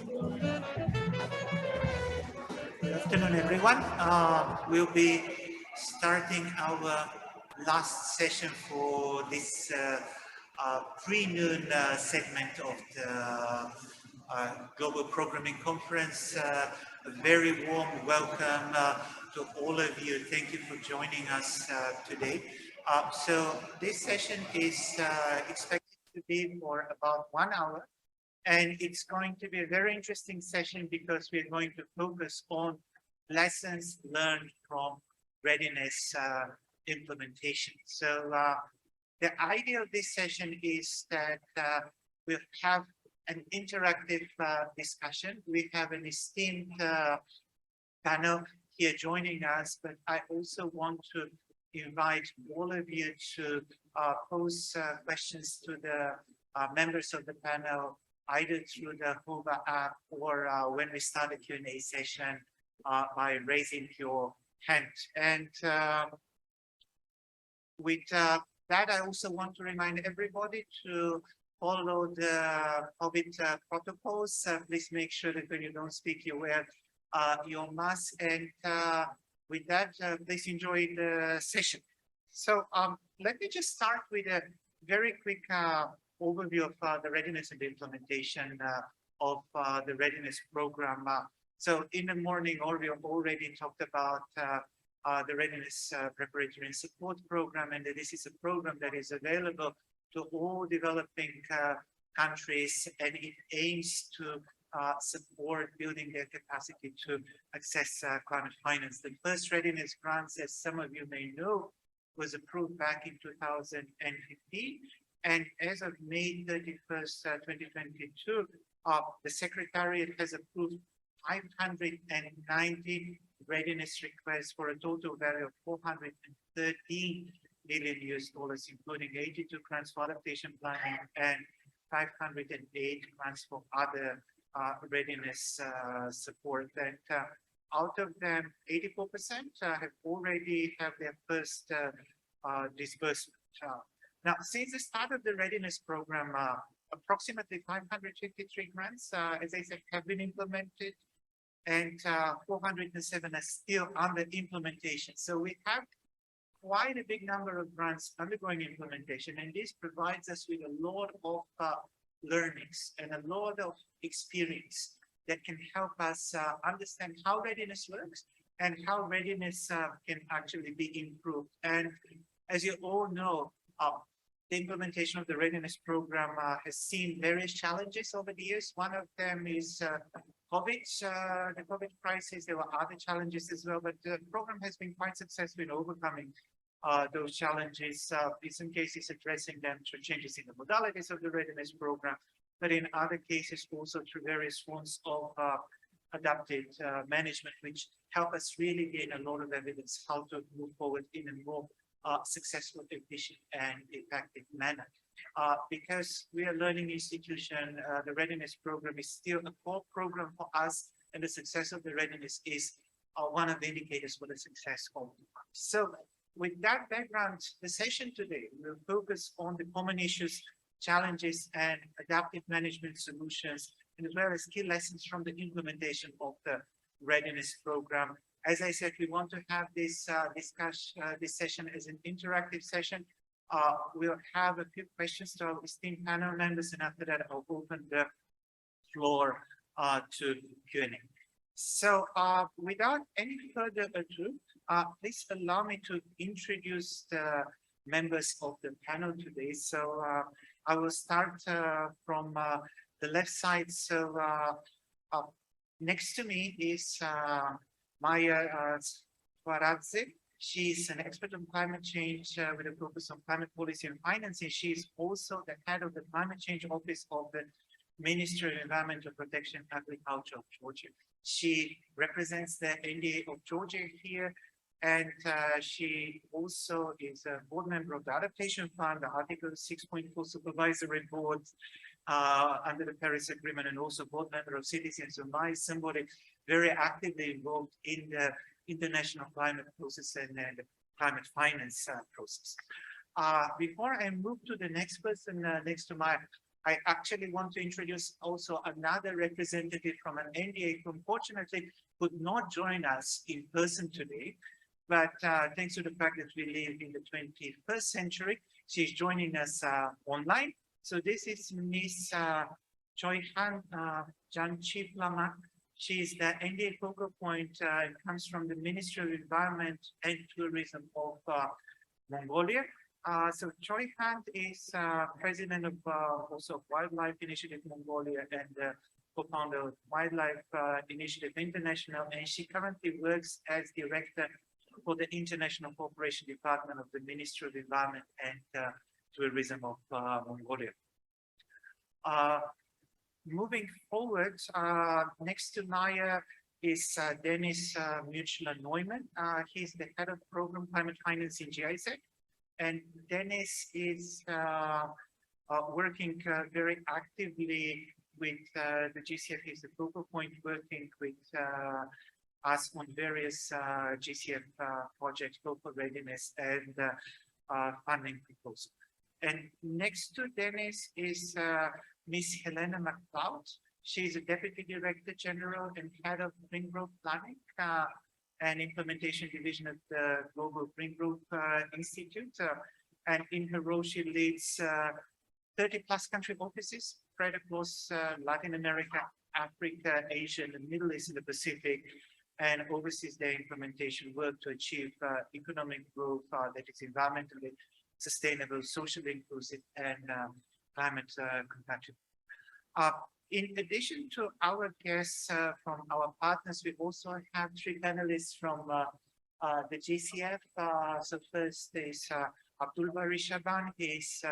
Good afternoon, everyone. We'll be starting our last session for this pre-noon segment of the Global Programming Conference. A very warm welcome to all of you. Thank you for joining us today. So this session is expected to be for about 1 hour. And it's going to be a very interesting session because we're going to focus on lessons learned from readiness implementation. So the idea of this session is that we'll have an interactive discussion. We have an esteemed panel here joining us, but I also want to invite all of you to pose questions to the members of the panel, either through the Hova app or when we start a Q&A session by raising your hand. And with that, I also want to remind everybody to follow the COVID protocols. Please make sure that when you don't speak, you wear your mask. And with that, please enjoy the session. So let me just start with a very quick overview of the readiness and the implementation of the readiness program. So in the morning, we have already talked about the readiness preparatory and support program, and this is a program that is available to all developing countries, and it aims to support building their capacity to access climate finance. The first readiness grants, as some of you may know, was approved back in 2015. And as of May 31st, 2022, the Secretariat has approved 590 readiness requests for a total value of $413 million, including 82 grants for adaptation planning and 508 grants for other readiness support. And out of them, 84% have already have their first disbursement. Now, since the start of the readiness program, approximately 553 grants, as I said, have been implemented, and 407 are still under implementation. So we have quite a big number of grants undergoing implementation, and this provides us with a lot of learnings and a lot of experience that can help us understand how readiness works and how readiness can actually be improved. And as you all know, the implementation of the readiness program has seen various challenges over the years. One of them is COVID, the COVID crisis. There were other challenges as well, but the program has been quite successful in overcoming those challenges, in some cases addressing them through changes in the modalities of the readiness program, but in other cases also through various forms of adaptive management, which help us really gain a lot of evidence how to move forward in a more successful, efficient, and effective manner. Because we are a learning institution, the readiness program is still a core program for us, and the success of the readiness is one of the indicators for the success of the program. So with that background, the session today will focus on the common issues, challenges, and adaptive management solutions, and as well as key lessons from the implementation of the readiness program. As I said, we want to have this this session as an interactive session. We'll have a few questions to our esteemed panel members, and after that, I'll open the floor to Q&A. So without any further ado, please allow me to introduce the members of the panel today. So I will start from the left side. So next to me is Maya Swaradze. She's an expert on climate change with a focus on climate policy and financing. She is also the head of the Climate Change Office of the Ministry of Environmental Protection and Agriculture of Georgia. She represents the NDA of Georgia here, and she also is a board member of the Adaptation Fund, the Article 6.4 Supervisory Board under the Paris Agreement, and also board member of Citizens United, somebody very actively involved in the international climate process and the climate finance process. Before I move to the next person next to Maya, I actually want to introduce also another representative from an NDA who unfortunately could not join us in person today. But thanks to the fact that we live in the 21st century, she's joining us online. So this is Miss Choi Han Janchiplamak. She is the NDA focal point and comes from the Ministry of Environment and Tourism of Mongolia. So Choi Han is president of also Wildlife Initiative Mongolia and co-founder of Wildlife Initiative International, and she currently works as director for the International Cooperation Department of the Ministry of Environment and Tourism of Mongolia. Moving forward, next to Naya is Dennis Muchler-Neumann. He's the head of program climate finance in GIZ. And Dennis is working very actively with the GCF. He's the focal point working with us on various GCF projects, both for readiness and funding proposal. And next to Dennis is Miss Helena McLeod. She's a Deputy Director General and Head of Green Growth Planning and Implementation Division at the Global Green Growth Institute. And in her role, she leads 30+ country offices spread across Latin America, Africa, Asia, the Middle East, and the Pacific, and oversees their implementation work to achieve economic growth that is environmentally sustainable, socially inclusive, and climate compatible. In addition to our guests from our partners, we also have 3 panelists from the GCF. So first is Abdul Bari Shaban. He's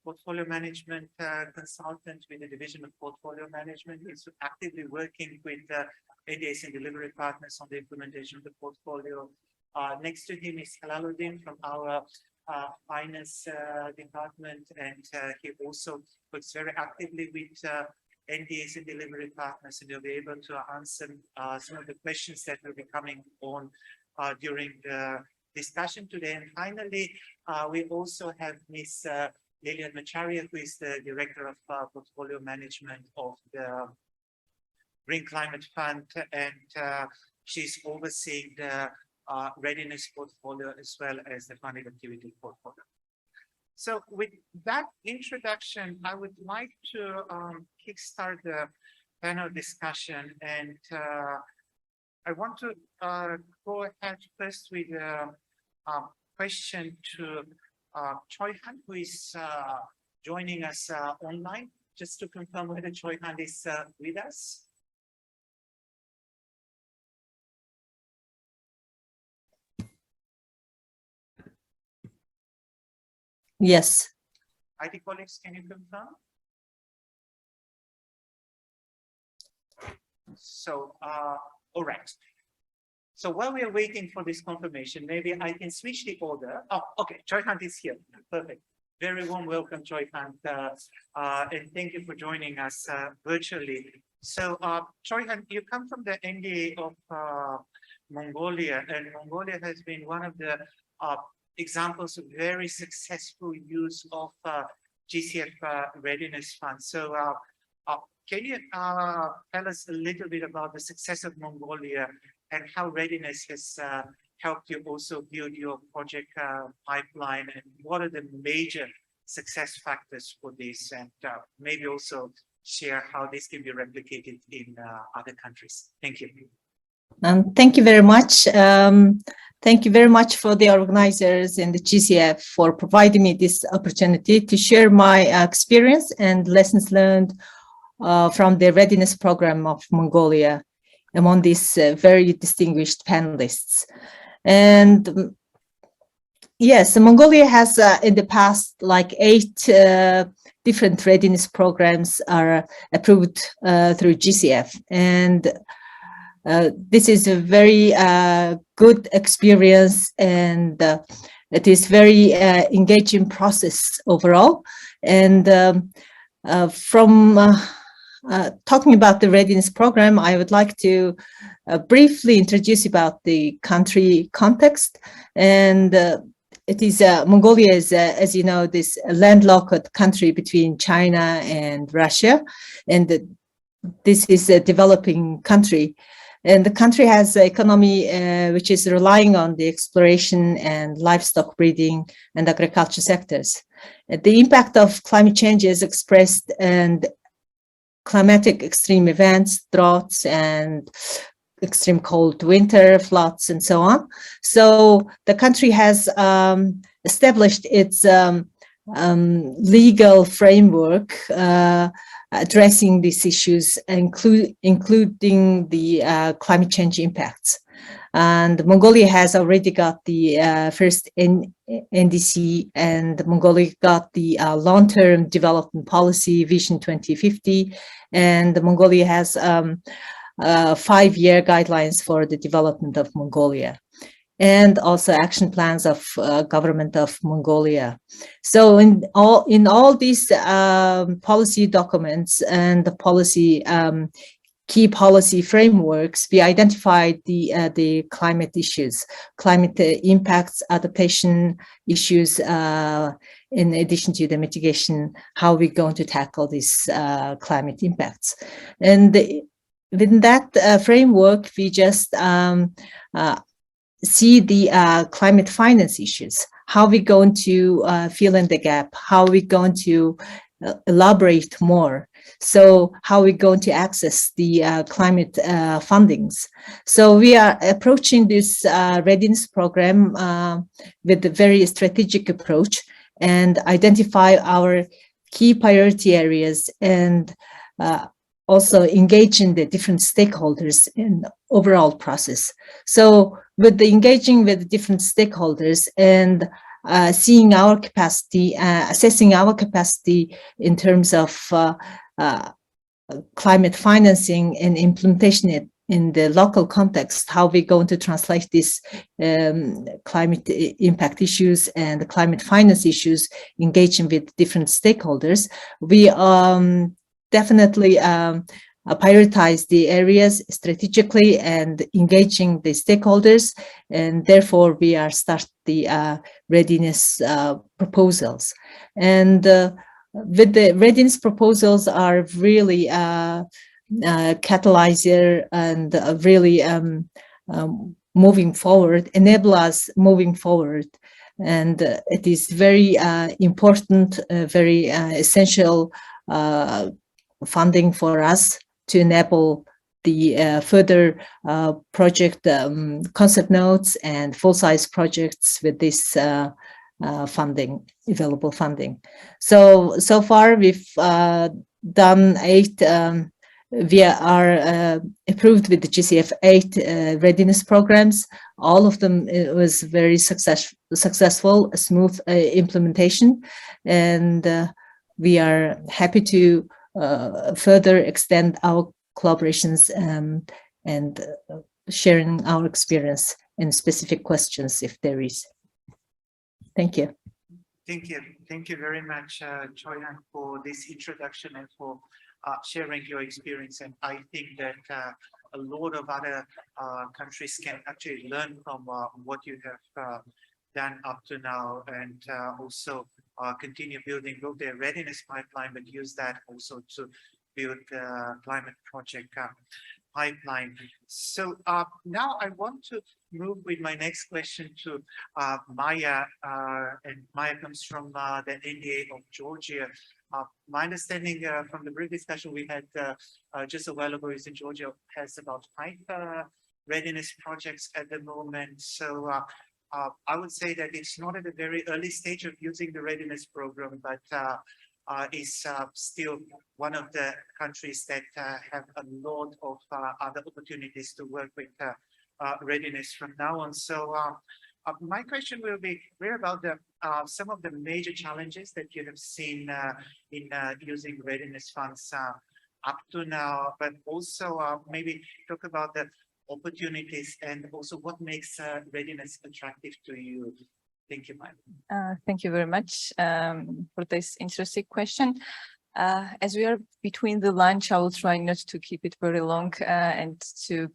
portfolio management consultant with the Division of Portfolio Management. He's actively working with NDAs and delivery partners on the implementation of the portfolio. Next to him is Halaluddin from our finance department, and he also works very actively with NDAs and delivery partners, and he'll be able to answer some of the questions that will be coming on during the discussion today. And finally, we also have Ms. Lilian Macharia, who is the Director of Portfolio Management of the Green Climate Fund, and she's overseeing the readiness portfolio as well as the funded activity portfolio. So with that introduction, I would like to kickstart the panel discussion, and I want to go ahead first with a question to Choi Han, who is joining us online, just to confirm whether Choi Han is with us. Yes. IT colleagues, can you confirm? So, all right. So while we are waiting for this confirmation, maybe I can switch the order. Oh, okay. Choi Han is here. Perfect. Very warm welcome, Choi Han. And thank you for joining us virtually. So, Choi Han, you come from the NDA of Mongolia, and Mongolia has been one of the examples of very successful use of GCF Readiness Fund. So can you tell us a little bit about the success of Mongolia and how Readiness has helped you also build your project pipeline, and what are the major success factors for this, and maybe also share how this can be replicated in other countries. Thank you. Thank you very much. Thank you very much for the organizers and the GCF for providing me this opportunity to share my experience and lessons learned from the readiness program of Mongolia among these very distinguished panelists. And yes, Mongolia has in the past like 8 different readiness programs are approved through GCF. And this is a very good experience, and it is very engaging process overall. And from talking about the readiness program, I would like to briefly introduce about the country context. And it is Mongolia is, as you know, this landlocked country between China and Russia, and this is a developing country. And the country has an economy which is relying on the exploration and livestock breeding and agriculture sectors. The impact of climate change is expressed and climatic extreme events, droughts, and extreme cold winter, floods, and so on. So the country has established its legal framework addressing these issues, including the climate change impacts. And Mongolia has already got the first NDC, and Mongolia got the long-term development policy, Vision 2050, and Mongolia has 5-year guidelines for the development of Mongolia, and also action plans of government of Mongolia. So in all these policy documents and the policy key policy frameworks, we identified the climate issues, climate impacts, adaptation issues, in addition to the mitigation, how we're going to tackle these climate impacts. And within that framework, we just see the climate finance issues, how we're going to fill in the gap, how we're going to elaborate more. So how we're going to access the climate fundings. So we are approaching this readiness program with a very strategic approach and identify our key priority areas and also engage in the different stakeholders in the overall process. So with the engaging with different stakeholders and seeing our capacity, assessing our capacity in terms of climate financing and implementation it in the local context, how we're going to translate these climate impact issues and the climate finance issues, engaging with different stakeholders. We definitely prioritize the areas strategically and engaging the stakeholders, and therefore we are start the readiness proposals. And with the readiness proposals are really catalyzer and really moving forward, enable us moving forward. And it is very important, very essential funding for us to enable the further project concept notes and full-size projects with this funding, available funding. So far we've done 8, we are approved with the GCF 8 readiness programs. All of them, it was very successful, a smooth implementation, and we are happy to further extend our collaborations and sharing our experience in specific questions if there is. Thank you. Thank you. Thank you very much, Choi-Han, for this introduction and for sharing your experience. And I think that a lot of other countries can actually learn from what you have done up to now, and also continue building both their readiness pipeline, but use that also to build the climate project pipeline. So now I want to move with my next question to Maya, and Maya comes from the NDA of Georgia. My understanding from the brief discussion we had just a while ago is that Georgia has about 5 readiness projects at the moment. So I would say that it's not at a very early stage of using the readiness program, but is still one of the countries that have a lot of other opportunities to work with readiness from now on. So my question will be where about the some of the major challenges that you have seen in using readiness funds up to now, but also maybe talk about the opportunities and also what makes readiness attractive to you. Thank you, Maya. Thank you very much for this interesting question. As we are between the lunch, I will try not to keep it very long and to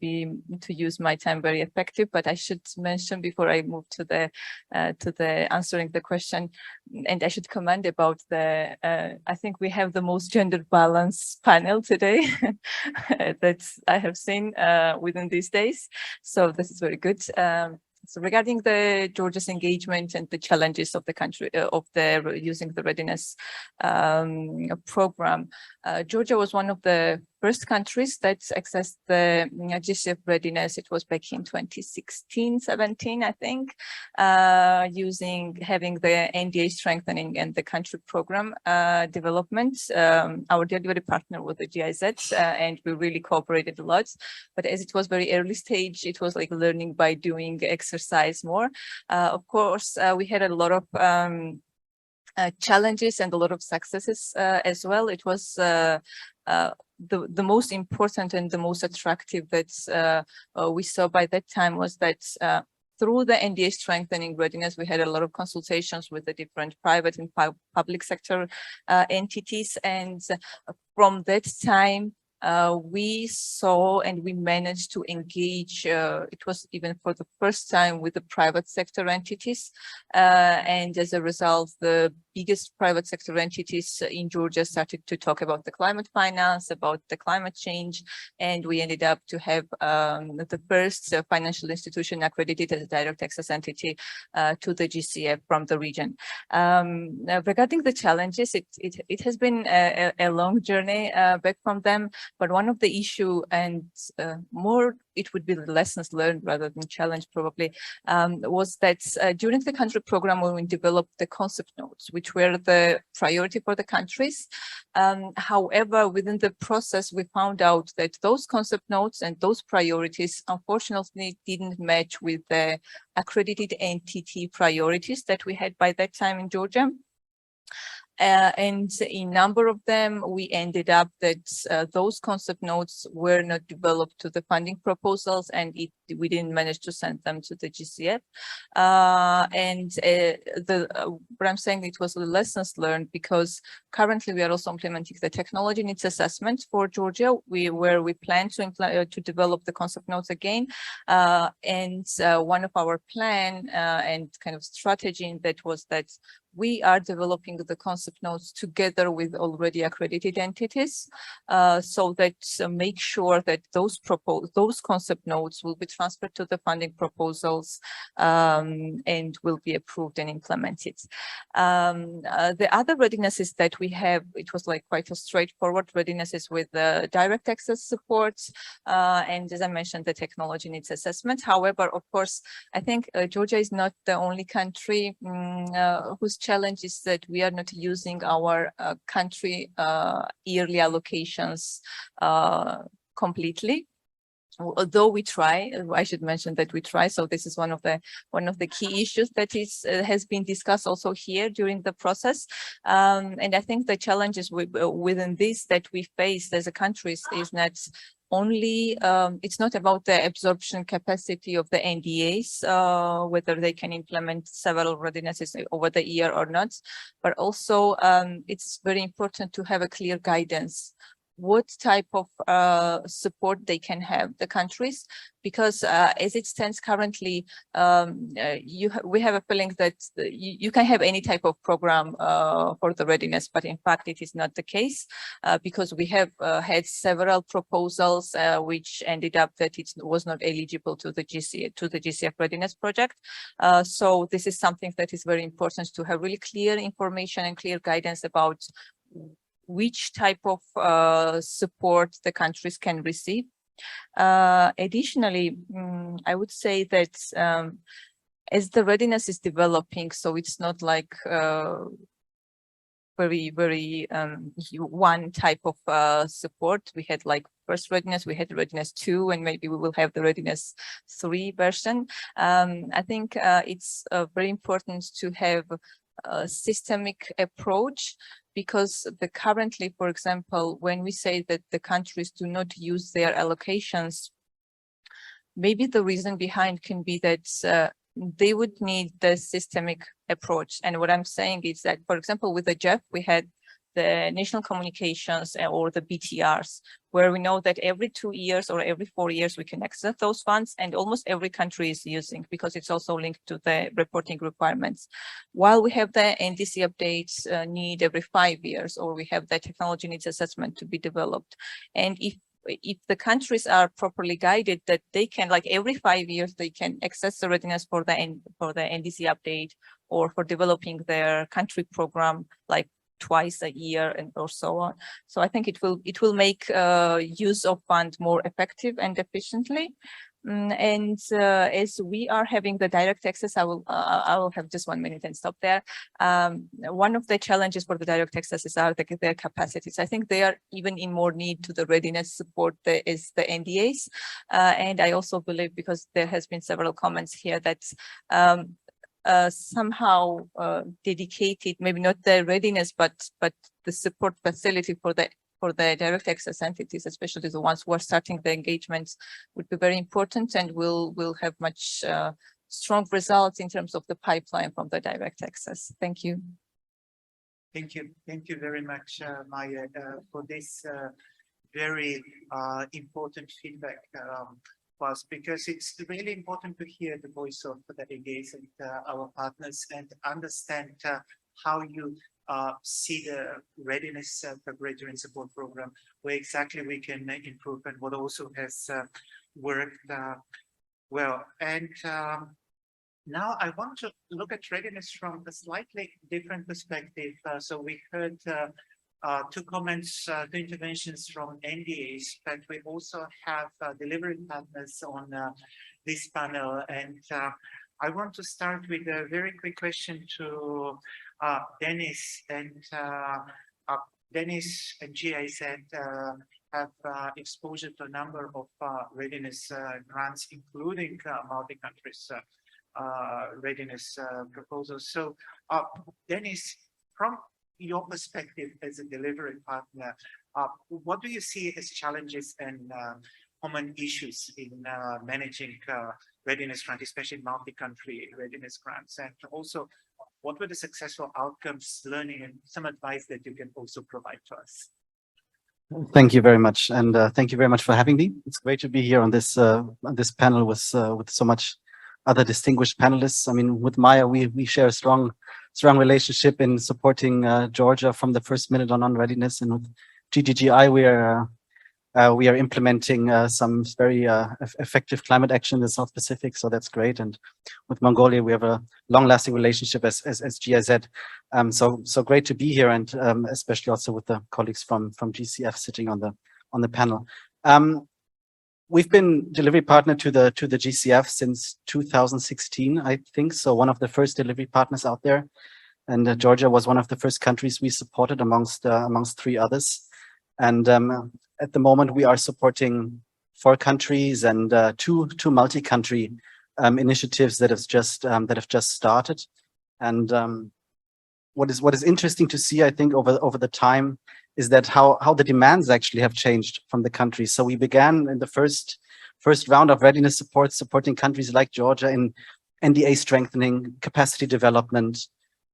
use my time very effective. But I should mention before I move to the answering the question, and I should comment about the. I think we have the most gender balanced panel today that I have seen within these days. So this is very good. So regarding the Georgia's engagement and the challenges of the country using the Readiness program, Georgia was one of the first countries that accessed the GCF Readiness. It was back in 2016-17, I think, having the NDA strengthening and the country program development. Our delivery partner was the GIZ, and we really cooperated a lot. But as it was very early stage, it was like learning by doing exercise more. Of course, we had a lot of challenges and a lot of successes as well. It was the most important and the most attractive that we saw by that time was that through the NDA strengthening readiness, we had a lot of consultations with the different private and public sector entities. And from that time, we saw and we managed to engage, it was even for the first time with the private sector entities. And as a result, the biggest private sector entities in Georgia started to talk about the climate finance, about the climate change. And we ended up to have the first financial institution accredited as a direct access entity to the GCF from the region. Regarding the challenges, it has been a long journey back from them. But one of the issue and more, it would be the lessons learned rather than challenge probably, was that during the country program when we developed the concept notes, which were the priority for the countries. However, within the process, we found out that those concept notes and those priorities unfortunately didn't match with the accredited entity priorities that we had by that time in Georgia. And in number of them, we ended up that those concept notes were not developed to the funding proposals, and we didn't manage to send them to the GCF. What I'm saying, it was the lessons learned, because currently we are also implementing the technology needs assessment for Georgia, where we plan to develop the concept notes again. One of our plan and kind of strategy in that was that we are developing the concept notes together with already accredited entities, so that make sure that those concept notes will be transferred to the funding proposals and will be approved and implemented. The other readinesses that we have, it was like quite a straightforward readinesses with the direct access support, and as I mentioned, the technology needs assessment. However, of course, I think Georgia is not the only country whose challenge is that we are not using our country yearly allocations completely. Although we try, I should mention that we try. So this is one of the key issues that has been discussed also here during the process. And I think the challenges within this that we face as a country is not only, it's not about the absorption capacity of the NDAs, whether they can implement several readinesses over the year or not, but also it's very important to have a clear guidance what type of support they can have, the countries, because as it stands currently, we have a feeling that you can have any type of program for the readiness, but in fact it is not the case, because we have had several proposals which ended up that it was not eligible to the GCF readiness project. So this is something that is very important, to have really clear information and clear guidance about which type of support the countries can receive. Additionally, I would say that as the readiness is developing, so it's not like very one type of support. We had like first readiness, we had readiness 2, and maybe we will have the readiness 3 version. I think it's very important to have a systemic approach, because currently, for example, when we say that the countries do not use their allocations, maybe the reason behind can be that they would need the systemic approach. And what I'm saying is that, for example, with the GEF, we had the national communications or the BTRs, where we know that every 2 years or every 4 years we can access those funds, and almost every country is using, because it's also linked to the reporting requirements. While we have the NDC updates need every 5 years, or we have the technology needs assessment to be developed. And if the countries are properly guided, that they can, like every 5 years, they can access the readiness for the NDC update, or for developing their country program like twice a year and or so on. So I think it will make use of fund more effective and efficiently. And as we are having the direct access, I will have just 1 minute and stop there. One of the challenges for the direct accesses are their capacities. I think they are even in more need to the readiness support is the NDAs. And I also believe, because there has been several comments here, that somehow dedicated, maybe not the readiness, but the support facility for the direct access entities, especially the ones who are starting the engagements, would be very important, and will have much strong results in terms of the pipeline from the direct access. Thank you. Thank you. Thank you very much, Maya, for this very important feedback for us, because it's really important to hear the voice of the AGAs and our partners, and understand how you see the readiness preparatory and support program, where exactly we can improve, and what also has worked well. And now I want to look at readiness from a slightly different perspective. So we heard two comments, two interventions from NDAs, but we also have delivery partners on this panel. And I want to start with a very quick question to Dennis. And Dennis and GIZ have exposure to a number of readiness grants, including multi-countries readiness proposals. So Dennis, from your perspective as a delivery partner, what do you see as challenges and common issues in managing readiness grants, especially multi-country readiness grants? And also, what were the successful outcomes, learning, and some advice that you can also provide to us? Thank you very much, and thank you very much for having me. It's great to be here on this panel with so much other distinguished panelists. I mean, with Maya, we share a strong relationship in supporting Georgia from the first minute on readiness, and with GGGI, we are implementing some very effective climate action in the South Pacific, so that's great. And with Mongolia, we have a long-lasting relationship as GIZ. So great to be here, and especially also with the colleagues from GCF sitting on the panel. We've been delivery partner to the GCF since 2016, I think. So one of the first delivery partners out there, and Georgia was one of the first countries we supported amongst 3 others. And at the moment, we are supporting 4 countries and two multi-country initiatives that have just started. And what is interesting to see, I think, over the time, is that how the demands actually have changed from the countries. So we began in the first round of readiness support, supporting countries like Georgia in NDA strengthening, capacity development.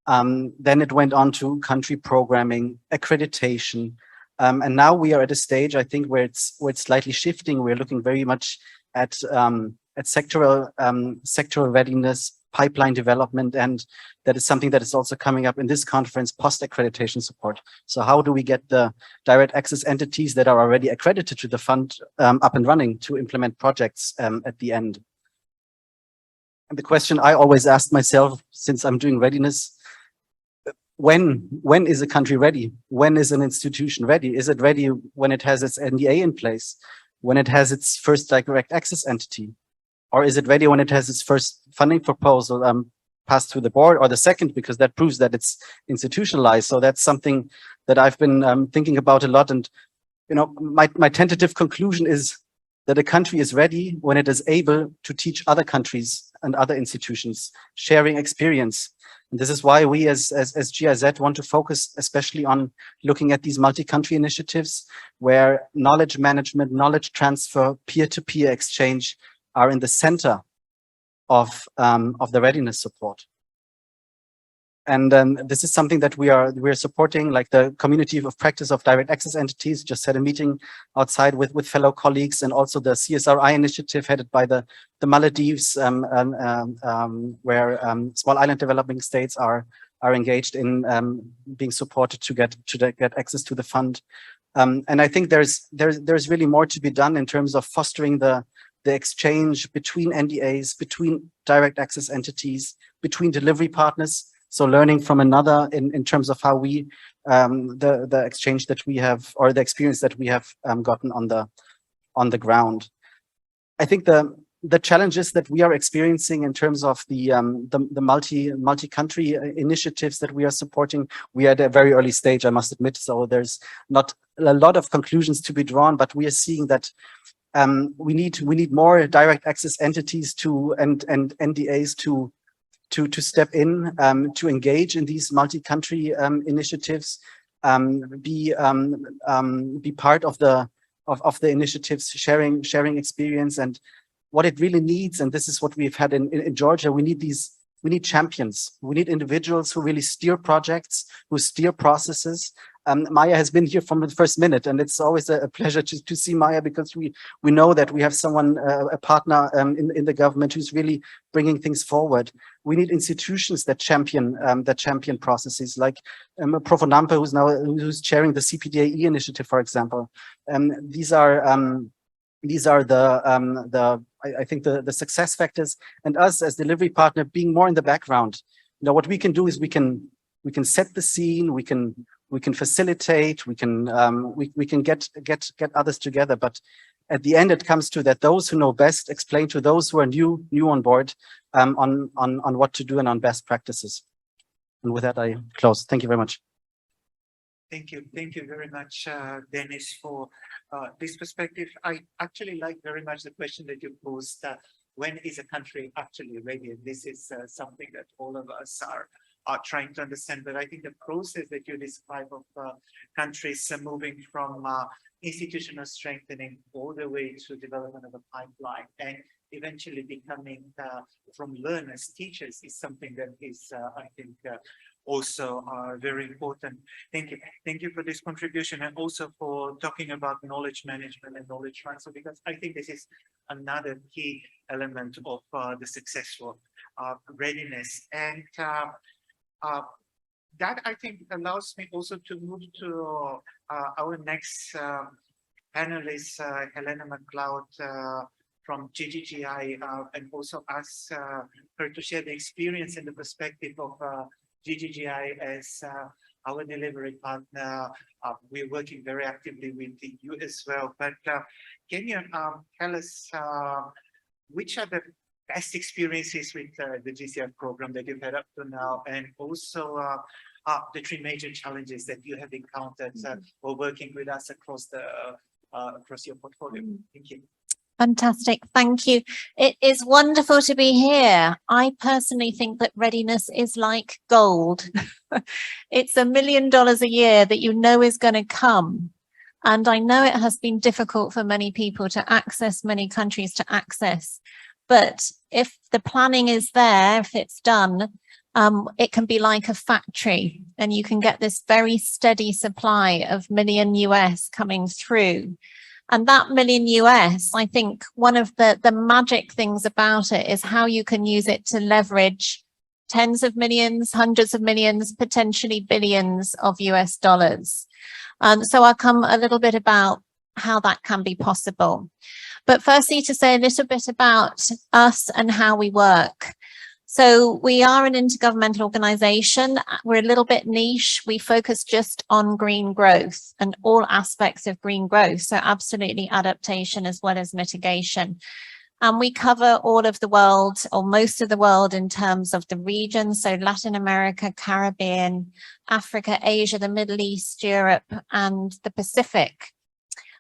Then it went on to country programming, accreditation. And now we are at a stage, I think, where it's slightly shifting. We're looking very much at sectoral readiness, pipeline development, and that is something that is also coming up in this conference, post-accreditation support. So how do we get the direct access entities that are already accredited to the fund up and running to implement projects at the end? And the question I always ask myself, since I'm doing readiness, when is a country ready? When is an institution ready? Is it ready when it has its NDA in place? When it has its first direct access entity? Or is it ready when it has its first funding proposal passed through the board, or the second, because that proves that it's institutionalized? So that's something that I've been thinking about a lot. And my tentative conclusion is that a country is ready when it is able to teach other countries and other institutions, sharing experience. And this is why we as GIZ want to focus especially on looking at these multi-country initiatives, where knowledge management, knowledge transfer, peer-to-peer exchange are in the center of the readiness support. And this is something that we are supporting, like the community of practice of direct access entities just had a meeting outside with fellow colleagues, and also the CSRI initiative headed by the Maldives, where small island developing states are engaged in being supported to get access to the fund. And I think there's really more to be done in terms of fostering the exchange between NDAs, between direct access entities, between delivery partners. So learning from another in terms of how we, the exchange that we have, or the experience that we have gotten on the ground. I think the challenges that we are experiencing in terms of the multi-country initiatives that we are supporting, we are at a very early stage, I must admit. So there's not a lot of conclusions to be drawn, but we are seeing that we need more direct access entities and NDAs to step in, to engage in these multi-country initiatives, be part of the initiatives, sharing experience. And what it really needs, and this is what we've had in Georgia, we need champions. We need individuals who really steer projects, who steer processes. Maya has been here from the first minute, and it's always a pleasure to see Maya, because we know that we have someone, a partner in the government who's really bringing things forward. We need institutions that champion processes, like Prof. Nampa, who's chairing the CPDAE initiative, for example. These are the I think the success factors, and us as delivery partner being more in the background. You know, what we can do is we can set the scene, we can facilitate, we can get others together, but at the end it comes to that those who know best explain to those who are new on board on what to do and on best practices. And with that, I close. Thank you very much. Thank you very much, Dennis, for this perspective. I actually like very much the question that you posed. When is a country actually ready? And this is something that all of us are trying to understand. But I think the process that you describe of countries moving from institutional strengthening all the way to development of a pipeline and eventually becoming from learners, teachers, is something that is, I think, also very important. Thank you for this contribution, and also for talking about knowledge management and knowledge transfer, because I think this is another key element of the successful readiness. And that, I think, allows me also to move to our next panelist, Helena McLeod from GGGI, and also ask her to share the experience and the perspective of GGGI as our delivery partner. We're working very actively with you as well. But can you tell us which are the best experiences with the GCF program that you've had up to now, and also the three major challenges that you have encountered while working with us across your portfolio? Thank you. Fantastic. Thank you. It is wonderful to be here. I personally think that readiness is like gold. It's $1 million a year that you know is going to come. And I know it has been difficult for many people to access, many countries to access. But if the planning is there, if it's done, it can be like a factory, and you can get this very steady supply of $1 million US coming through. And that $1 million US, I think one of the magic things about it is how you can use it to leverage tens of millions, hundreds of millions, potentially billions of US dollars. So I'll come a little bit about how that can be possible. But firstly, to say a little bit about us and how we work. So we are an intergovernmental organization. We're a little bit niche. We focus just on green growth and all aspects of green growth. So absolutely adaptation as well as mitigation. And we cover all of the world, or most of the world, in terms of the region. So Latin America, Caribbean, Africa, Asia, the Middle East, Europe, and the Pacific.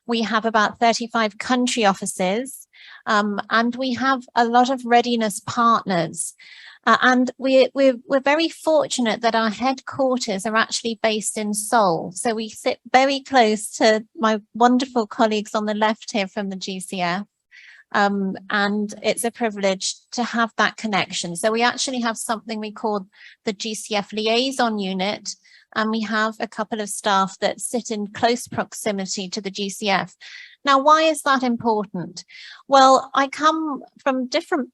We have about 35 country offices, and we have a lot of readiness partners. And we're very fortunate that our headquarters are actually based in Seoul. So we sit very close to my wonderful colleagues on the left here from the GCF. And it's a privilege to have that connection. So we actually have something we call the GCF liaison unit, and we have a couple of staff that sit in close proximity to the GCF. Now, why is that important? Well, I come from different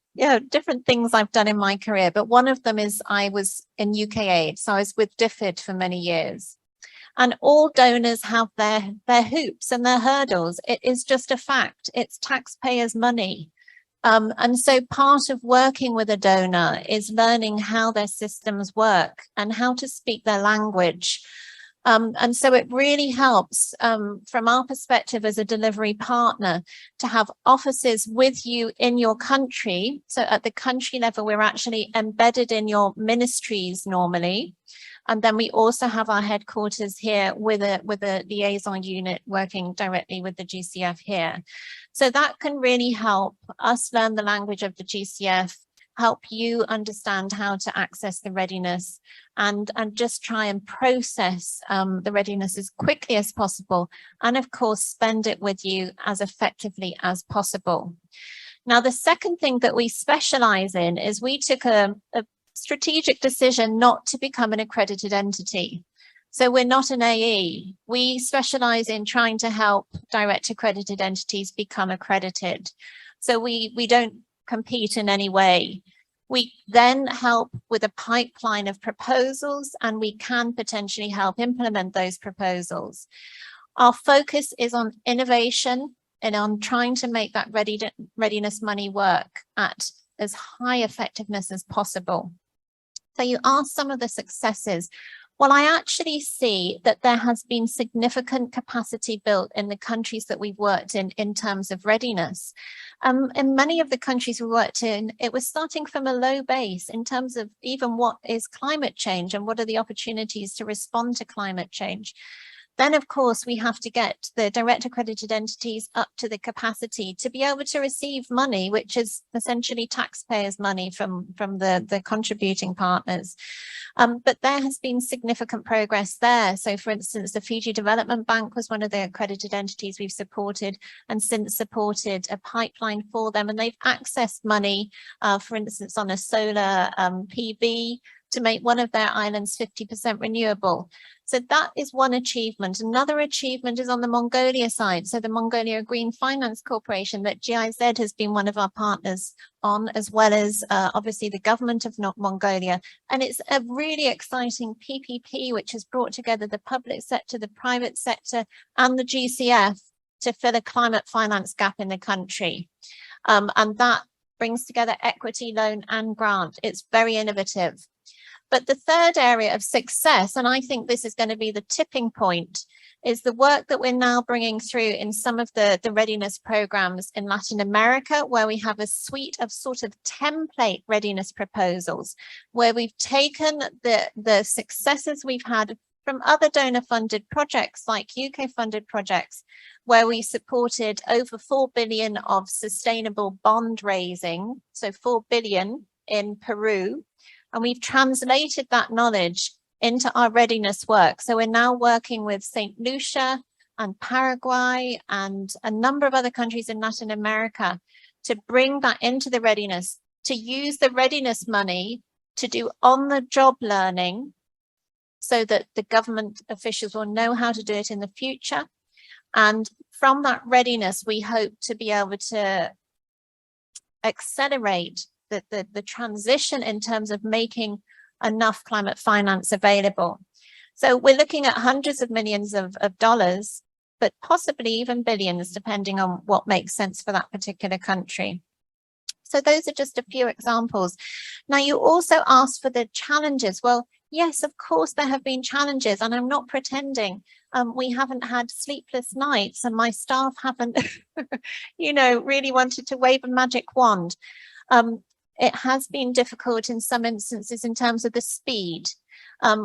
things I've done in my career, but one of them is I was in UKAID, so I was with DFID for many years. And all donors have their hoops and their hurdles. It is just a fact. It's taxpayers' money. And so part of working with a donor is learning how their systems work and how to speak their language. And so it really helps from our perspective as a delivery partner to have offices with you in your country. So at the country level, we're actually embedded in your ministries normally. And then we also have our headquarters here with a liaison unit working directly with the GCF here. So that can really help us learn the language of the GCF, help you understand how to access the readiness, and just try and process the readiness as quickly as possible. And of course, spend it with you as effectively as possible. Now, the second thing that we specialize in is we took a strategic decision not to become an accredited entity. So we're not an AE. We specialize in trying to help direct accredited entities become accredited. So we don't compete in any way. We then help with a pipeline of proposals, and we can potentially help implement those proposals. Our focus is on innovation and on trying to make that readiness money work at as high effectiveness as possible. So you asked some of the successes. Well, I actually see that there has been significant capacity built in the countries that we've worked in terms of readiness. In many of the countries we worked in, it was starting from a low base in terms of even what is climate change and what are the opportunities to respond to climate change. Then, of course, we have to get the direct accredited entities up to the capacity to be able to receive money, which is essentially taxpayers' money from the contributing partners. But there has been significant progress there. So, for instance, the Fiji Development Bank was one of the accredited entities we've supported and since supported a pipeline for them. And they've accessed money, for instance, on a solar PV to make one of their islands 50% renewable. So that is one achievement. Another achievement is on the Mongolia side. So the Mongolia Green Finance Corporation that GIZ has been one of our partners on, as well as obviously the government of Mongolia. And it's a really exciting PPP, which has brought together the public sector, the private sector, and the GCF to fill a climate finance gap in the country. And that brings together equity, loan, and grant. It's very innovative. But the third area of success, and I think this is going to be the tipping point, is the work that we're now bringing through in some of the readiness programs in Latin America, where we have a suite of sort of template readiness proposals, where we've taken the successes we've had from other donor-funded projects like UK-funded projects, where we supported over 4 billion of sustainable bond raising, so 4 billion in Peru. And we've translated that knowledge into our readiness work. So we're now working with St. Lucia and Paraguay and a number of other countries in Latin America to bring that into the readiness, to use the readiness money to do on-the-job learning so that the government officials will know how to do it in the future. And from that readiness, we hope to be able to accelerate the transition in terms of making enough climate finance available. So we're looking at hundreds of millions of dollars, but possibly even billions, depending on what makes sense for that particular country. So those are just a few examples. Now, you also asked for the challenges. Well, yes, of course, there have been challenges, and I'm not pretending. We haven't had sleepless nights, and my staff haven't, really wanted to wave a magic wand. It has been difficult in some instances in terms of the speed.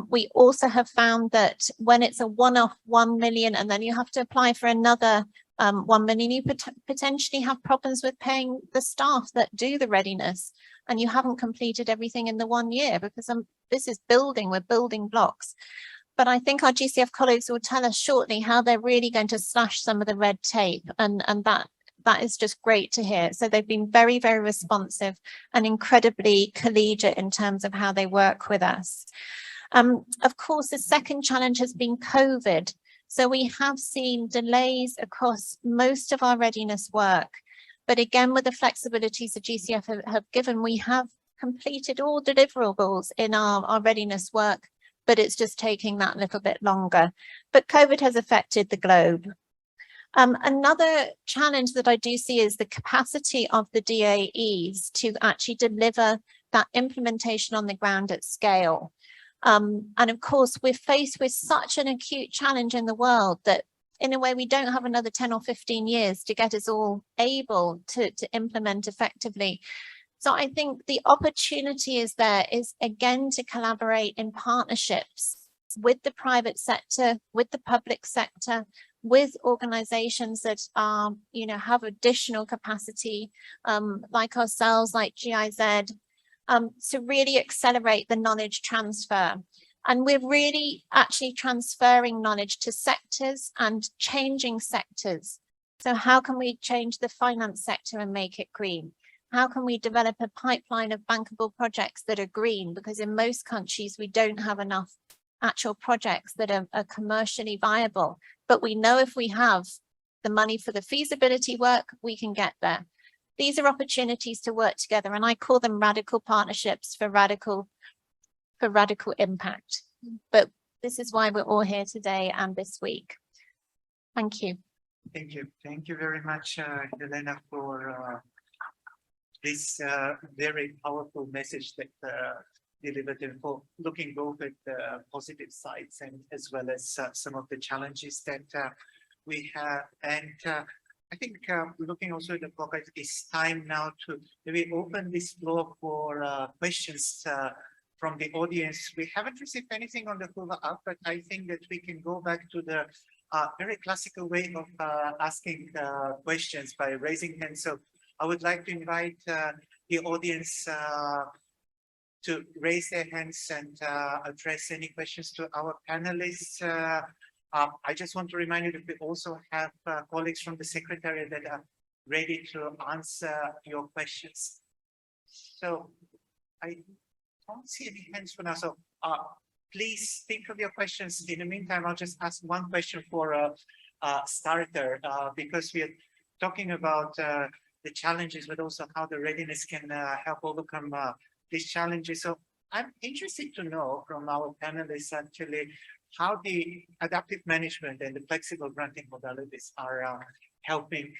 We also have found that when it's a one-off 1 million and then you have to apply for another 1 million, you potentially have problems with paying the staff that do the readiness, and you haven't completed everything in the 1 year because this is building, we're building blocks. But I think our GCF colleagues will tell us shortly how they're really going to slash some of the red tape, and that is just great to hear. So they've been very, very responsive and incredibly collegiate in terms of how they work with us. Of course, the second challenge has been COVID. So we have seen delays across most of our readiness work. But again, with the flexibilities the GCF have given, we have completed all deliverables in our readiness work, but it's just taking that little bit longer. But COVID has affected the globe. Another challenge that I do see is the capacity of the DAEs to actually deliver that implementation on the ground at scale. And of course, we're faced with such an acute challenge in the world that in a way we don't have another 10 or 15 years to get us all able to implement effectively. So I think the opportunity is there is again to collaborate in partnerships with the private sector, with the public sector, with organizations that are, you know, have additional capacity, like ourselves, like GIZ, to really accelerate the knowledge transfer. And we're really actually transferring knowledge to sectors and changing sectors. So how can we change the finance sector and make it green? How can we develop a pipeline of bankable projects that are green? Because in most countries, we don't have enough actual projects that are commercially viable. But we know if we have the money for the feasibility work, we can get there. These are opportunities to work together, and I call them radical partnerships for radical impact. But this is why we're all here today and this week. Thank you. Thank you. Thank you very much, Helena, for this very powerful message that delivered and for looking both at the positive sides and as well as some of the challenges that we have. And I think looking also at the clock, it's time now to maybe open this floor for questions from the audience. We haven't received anything on the Hoover app, but I think that we can go back to the very classical way of asking questions by raising hands. So I would like to invite the audience to raise their hands and address any questions to our panelists. I just want to remind you that we also have colleagues from the Secretariat that are ready to answer your questions. So I don't see any hands for now. So please think of your questions. In the meantime, I'll just ask one question for a starter because we are talking about the challenges, but also how the readiness can help overcome these challenges. So I'm interested to know from our panelists actually how the adaptive management and the flexible granting modalities are helping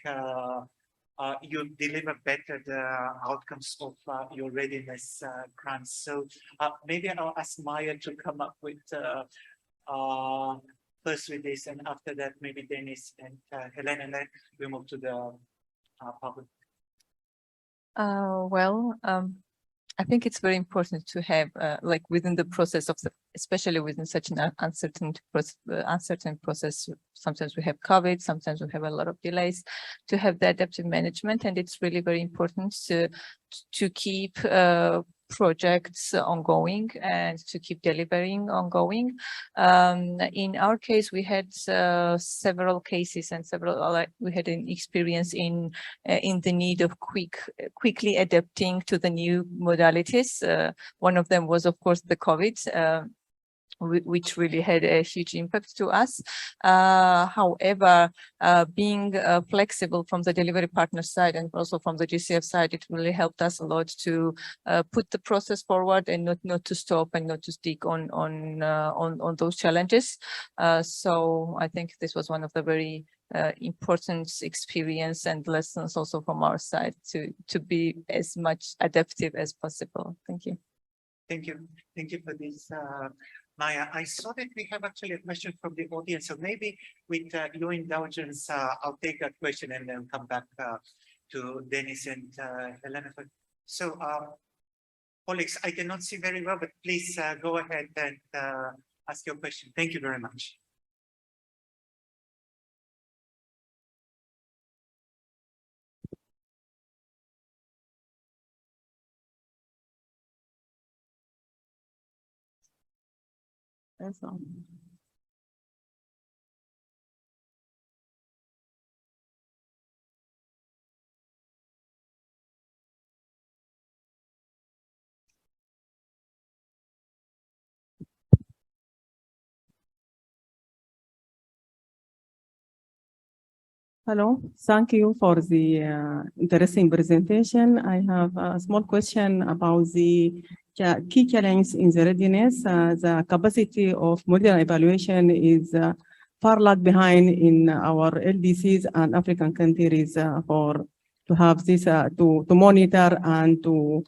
you deliver better the outcomes of your readiness grants. So maybe I'll ask Maya to come up with first with this, and after that maybe Dennis and Helena, and then we move to the public. I think it's very important to have, like within the process of especially within such an uncertain process, sometimes we have COVID, sometimes we have a lot of delays, to have the adaptive management. And it's really very important to keep projects ongoing and to keep delivering ongoing. In our case, we had several cases and we had an experience in the need of quickly adapting to the new modalities. One of them was, of course, the COVID, which really had a huge impact to us. However, being flexible from the delivery partner side and also from the GCF side, it really helped us a lot to put the process forward and not to stop and not to stick on those challenges. So I think this was one of the very important experience and lessons also from our side to be as much adaptive as possible. Thank you. Thank you. Thank you for this. Maya, I saw that we have actually a question from the audience, so maybe with your indulgence, I'll take that question and then come back to Dennis and Helena. So, colleagues, I cannot see very well, but please go ahead and ask your question. Thank you very much. That's all. Hello, thank you for the interesting presentation. I have a small question about the key challenges in the readiness. The capacity of model evaluation is far lag behind in our LDCs and African countries to have this to monitor and to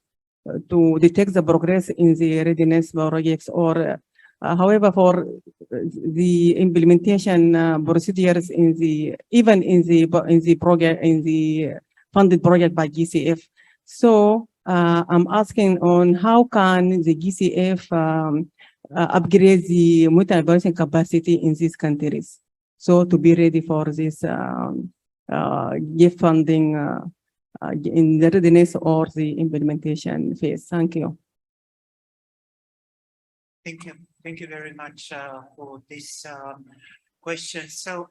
detect the progress in the readiness projects or however, for the implementation procedures in the even in the project in the funded project by GCF. So I'm asking on how can the GCF upgrade the multi-evaluation capacity in these countries, so to be ready for this gift funding in the readiness or the implementation phase. Thank you. Thank you. Thank you very much for this question. So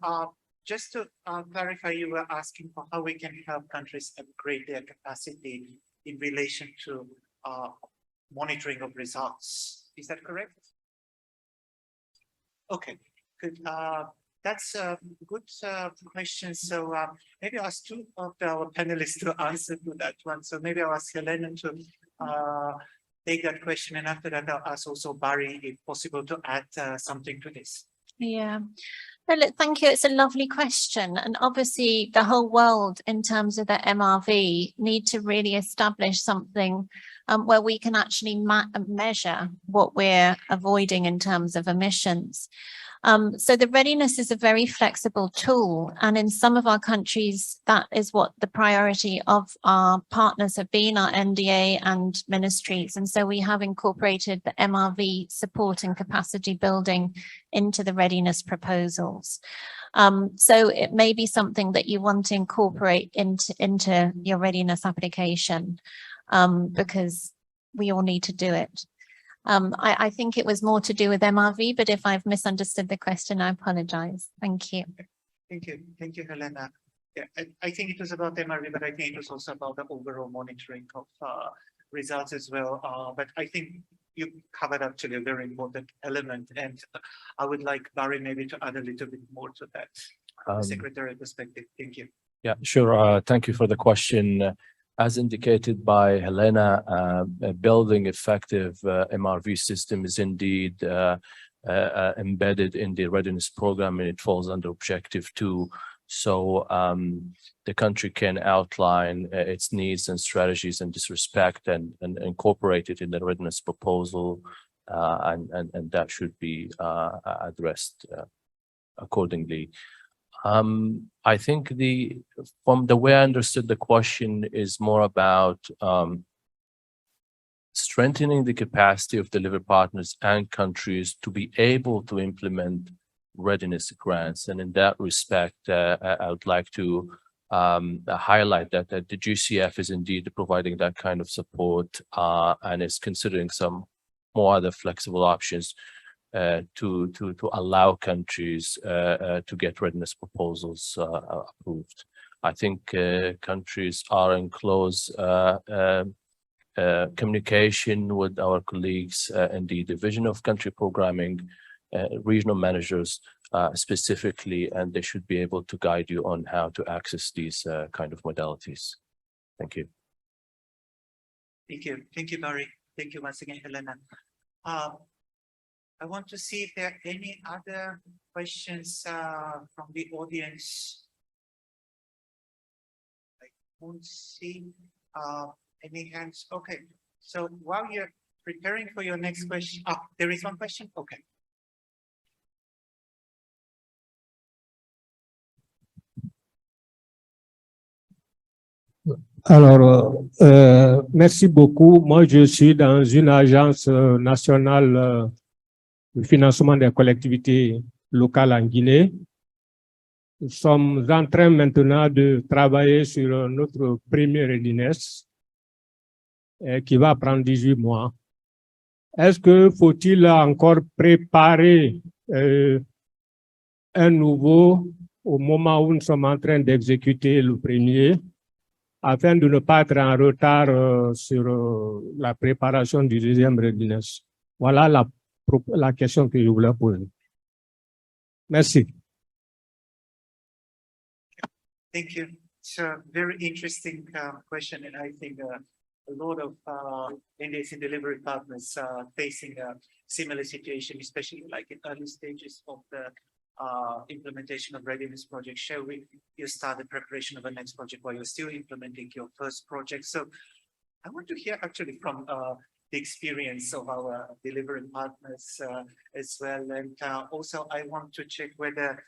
just to clarify, you were asking for how we can help countries upgrade their capacity in relation to monitoring of results. Is that correct? Okay, good. That's a good question. So maybe I'll ask two of our panelists to answer to that one. So maybe I'll ask Helena to take that question, and after that I'll ask also Barry, if possible, to add something to this. Yeah. No, look, thank you. It's a lovely question. And obviously the whole world in terms of the MRV need to really establish something where we can actually measure what we're avoiding in terms of emissions. So the readiness is a very flexible tool. And in some of our countries, that is what the priority of our partners have been, our NDA and ministries. And so we have incorporated the MRV support and capacity building into the readiness proposals. So it may be something that you want to incorporate into your readiness application, because we all need to do it. I think it was more to do with MRV, but if I've misunderstood the question, I apologize. Thank you. Thank you. Thank you, Helena. Yeah, I think it was about MRV, but I think it was also about the overall monitoring of results as well. But I think you covered actually a very important element, and I would like Barry maybe to add a little bit more to that, secretary perspective. Thank you. Yeah, sure. Thank you for the question. As indicated by Helena, building effective MRV system is indeed embedded in the readiness program, and it falls under Objective 2. So the country can outline its needs and strategies in this respect and incorporate it in the readiness proposal, and that should be addressed accordingly. I think from the way I understood the question is more about strengthening the capacity of delivery partners and countries to be able to implement readiness grants. And in that respect, I would like to highlight that the GCF is indeed providing that kind of support and is considering some more other flexible options to allow countries to get readiness proposals approved. I think countries are in close communication with our colleagues in the Division of Country Programming, regional managers specifically, and they should be able to guide you on how to access these kind of modalities. Thank you. Thank you. Thank you, Barry. Thank you once again, Helena. I want to see if there are any other questions from the audience. I won't see any hands. Okay, so while you're preparing for your next question, there is one question. Okay. Alors, merci beaucoup. Moi, je suis dans une agence nationale de financement des collectivités locales en Guinée. Nous sommes en train maintenant de travailler sur notre premier readiness qui va prendre 18 mois. Est-ce que faut-il encore préparer un nouveau au moment où nous sommes en train d'exécuter le premier, afin de ne pas être en retard sur la préparation du deuxième readiness? Voilà la question que je voulais poser. Merci. Thank you. It's a very interesting question, and I think a lot of NDS and delivery partners are facing a similar situation, especially like in early stages of the implementation of readiness project. Shall you start the preparation of the next project while you're still implementing your first project? So I want to hear actually from the experience of our delivery partners as well. And also I want to check whether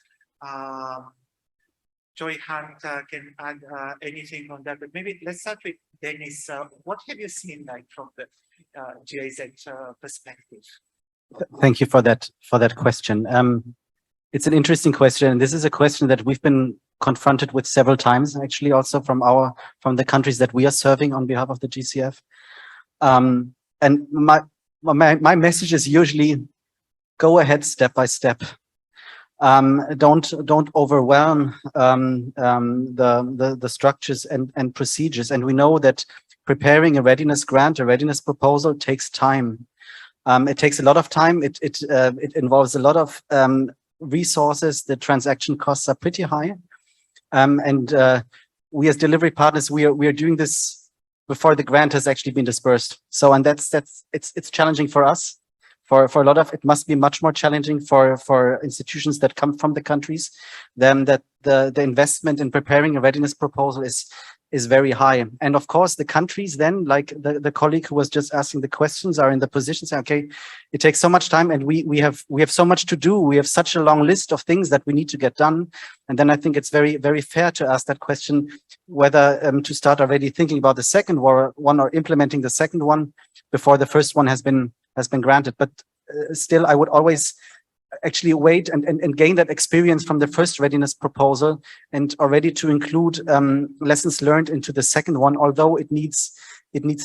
Joy Hunt can add anything on that, but maybe let's start with Dennis. What have you seen like from the GIZ perspective? Thank you for that question. It's an interesting question, and this is a question that we've been confronted with several times, actually, also from the countries that we are serving on behalf of the GCF. And my message is usually go ahead step by step. Don't overwhelm the structures and procedures. And we know that preparing a readiness grant, a readiness proposal takes time. It takes a lot of time. It involves a lot of resources. The transaction costs are pretty high. And we as delivery partners, we are doing this before the grant has actually been dispersed. So, and it's challenging for us. For a lot of, it must be much more challenging for institutions that come from the countries, then that the investment in preparing a readiness proposal is very high. And of course, the countries then, like the colleague who was just asking the questions, are in the position saying, okay, it takes so much time and we have so much to do. We have such a long list of things that we need to get done. And then I think it's very, very fair to ask that question, whether to start already thinking about the second one or implementing the second one before the first one has been granted. But still, I would always actually wait and gain that experience from the first readiness proposal and already to include lessons learned into the second one, although it needs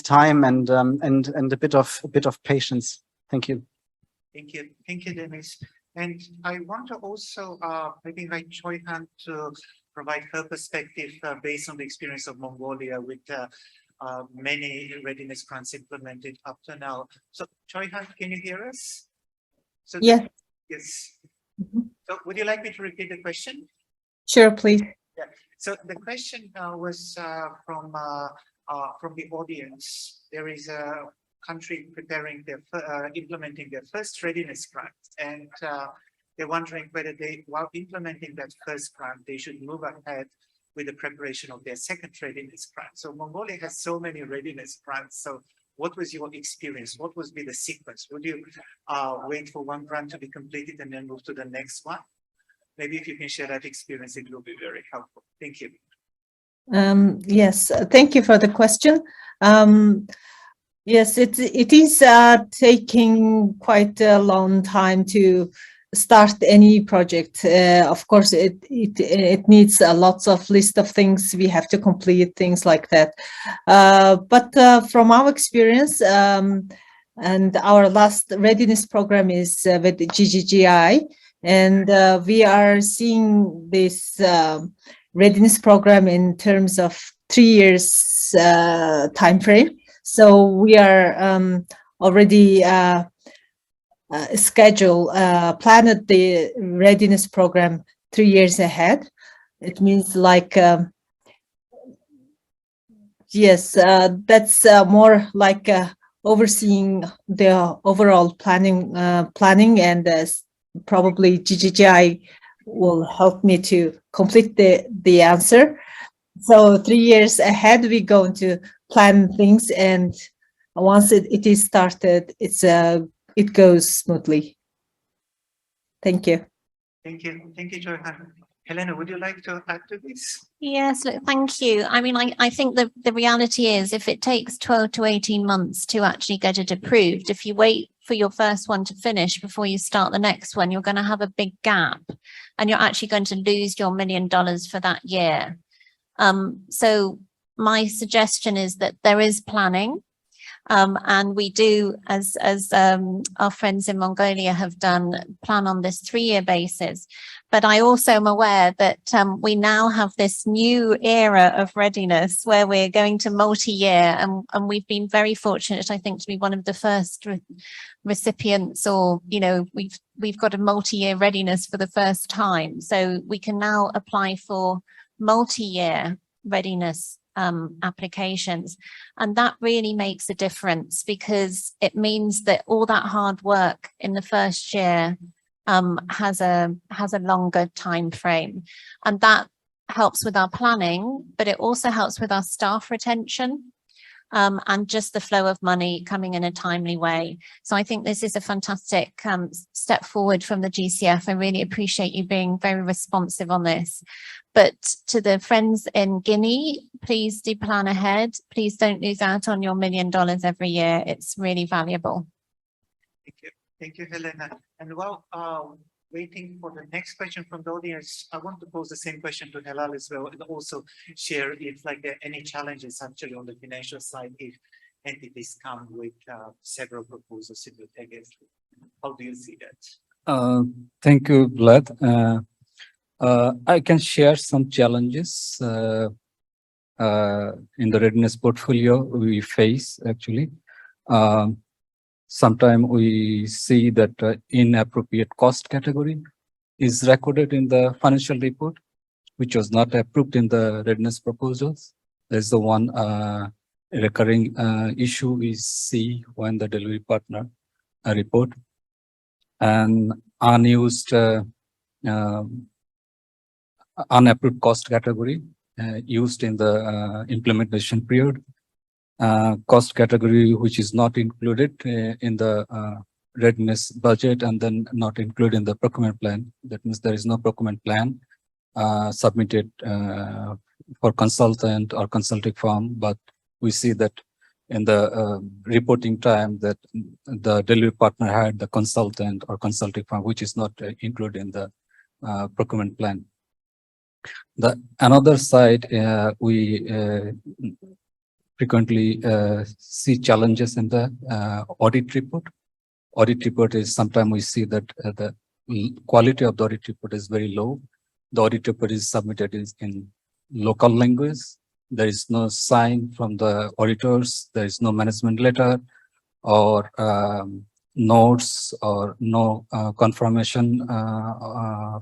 time and a bit of patience. Thank you. Thank you, Dennis. And I want to also maybe invite Choi Han to provide her perspective based on the experience of Mongolia with many readiness grants implemented up to now. So Choi Han, can you hear us? So Yes. Yes. So would you like me to repeat the question? Sure, please. Yeah. So the question was from the audience. There is a country preparing their implementing their first readiness grant, and they're wondering whether while implementing that first grant, they should move ahead with the preparation of their second readiness grant. So Mongolia has so many readiness grants. So what was your experience? What would be the sequence? Would you wait for one grant to be completed and then move to the next one? Maybe if you can share that experience, it will be very helpful. Thank you. Yes, thank you for the question. Yes, it is taking quite a long time to start any project. Of course, it needs lots of list of things we have to complete, things like that. But from our experience, and our last readiness program is with GGGI, and we are seeing this readiness program in terms of 3 years time frame. So we are already planned the readiness program 3 years ahead. It means like, yes, that's more like overseeing the overall planning, and probably GGGI will help me to complete the answer. So 3 years ahead, we're going to plan things, and once it is started, it goes smoothly. Thank you. Thank you, Joy Han. Helena, would you like to add to this? Yes, look, thank you. I mean, I think the reality is if it takes 12 to 18 months to actually get it approved, if you wait for your first one to finish before you start the next one, you're going to have a big gap and you're actually going to lose your $1 million for that year. So my suggestion is that there is planning. And we do, as our friends in Mongolia have done, plan on this 3-year basis. But I also am aware that we now have this new era of readiness where we're going to multi-year, and we've been very fortunate, I think, to be one of the first recipients, or we've got a multi-year readiness for the first time. So we can now apply for multi-year readiness applications. And that really makes a difference because it means that all that hard work in the first year has a longer time frame. And that helps with our planning, but it also helps with our staff retention and just the flow of money coming in a timely way. So I think this is a fantastic step forward from the GCF. I really appreciate you being very responsive on this. But to the friends in Guinea, please do plan ahead. Please don't lose out on your $1 million every year. It's really valuable. Thank you, Helena. And while waiting for the next question from the audience, I want to pose the same question to Helal as well, and also share if like there are any challenges actually on the financial side if entities come with several proposals in the text. How do you see that? Thank you, Vlad. I can share some challenges in the readiness portfolio we face actually. Sometimes we see that inappropriate cost category is recorded in the financial report, which was not approved in the readiness proposals. There's the one recurring issue we see when the delivery partner report, and unused unapproved cost category used in the implementation period. Cost category which is not included in the readiness budget and then not included in the procurement plan. That means there is no procurement plan submitted for consultant or consulting firm, but we see that in the reporting time that the delivery partner had the consultant or consulting firm which is not included in the procurement plan. The another side we frequently see challenges in the audit report. Audit report is sometimes we see that the quality of the audit report is very low. The audit report is submitted in local language. There is no sign from the auditors. There is no management letter or notes or no confirmation